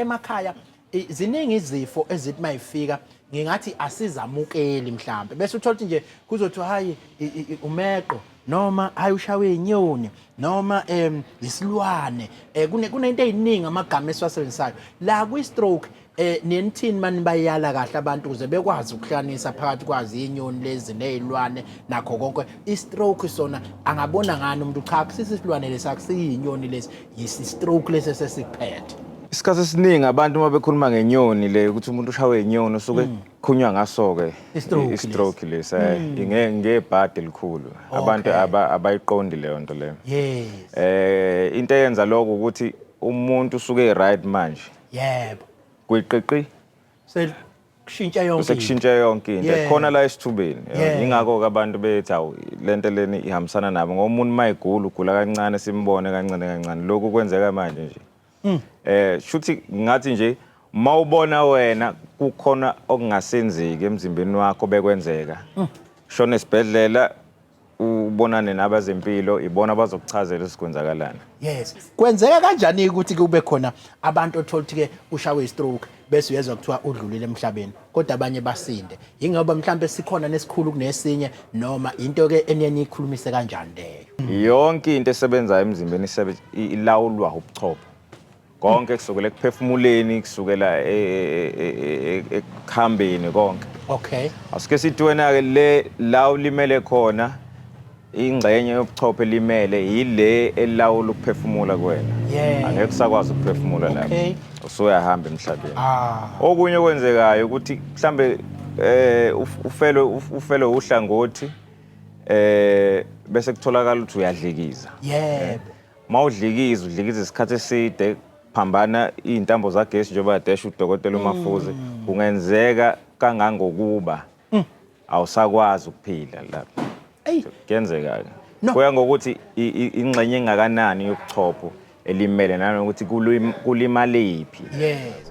emakhaya ziningi izifo ezithi mayifika ngingathi asizamukeli mhlambe bese uthola nje kuzothi hayi umeqo noma hayi ushawe inyoni noma isilwane kunento eziningi amagama esiwasebenzisayo la kwi stroke nenithini mani bayala kahle abantu ukuze bekwazi ukuhlanisa phakathi kwazi inyoni lezi nezilwane nakho konke I stroke sona angabona ngani umuntu cha kusisisilwane lesakusiyinyoni lesi yisi stroke lesi sesikuphethe. Isikhathi esiningi abantu uma bekhuluma ngenyoni le ukuthi umuntu ushawe inyoni usuke khunywa ngaso ke I-stroke lesi ngebhadi elikhulu abantu abayiqondi leyo nto leyo. Yes. Into eyenza lokho ukuthi umuntu usuke right manje. Yebo. Kuyiqiqi sekushintsha yonke sekushintsha yonke into khona la esithubeni ingakho abantu bethi awu lento leni ihambisana nabo ngoba umuntu mayigula ugula kancane simbone kancane lokho kwenzeka manje nje. Shuthi ngathi nje mawubona wena kukhona okungasenzeki emzimbeni wakho bekwenzeka shona esibhedlela ubonane nabazempilo ibona bazokuchazela isikwenzakalana. Yes. Kwenzeka kanjani ukuthi kube khona abantu othola ukuthi ke ushawe istroke bese uyezwa kuthiwa udlulile emhlabeni kodwa abanye basinde ingoba mhlambe sikhona nesikhulu kunesinye noma into ke eniyeni ikhulumise kanjani leyo. Yonke into esebenzayo emzimbeni ilawulwa ubuchopho. Konke kusukela ekuphefumuleni kusukela ekuhambeni konke. Okay. Asike sithi wena ke le la ulimele khona ingxenye yobuchopho elimele yile elawula ukuphefumula kwena. Angeke usakwazi ukuphefumula lapho. Usuyahamba emhlabeni. Okunye okwenzekayo ukuthi mhlambe ufele uhlangothi bese kutholakala ukuthi uyadlikiza. Yebo. Mawudlikiza isikhathi eside phambana izintambo zagesi njengoba adesha udokotela uMafuze kungenzeka kangangokuba awusakwazi ukuphila lapha. Kuyenzeka kuya ngokuthi ingxenye engakanani yobuchopho elimele nanokuthi kulimale iphi. Yes.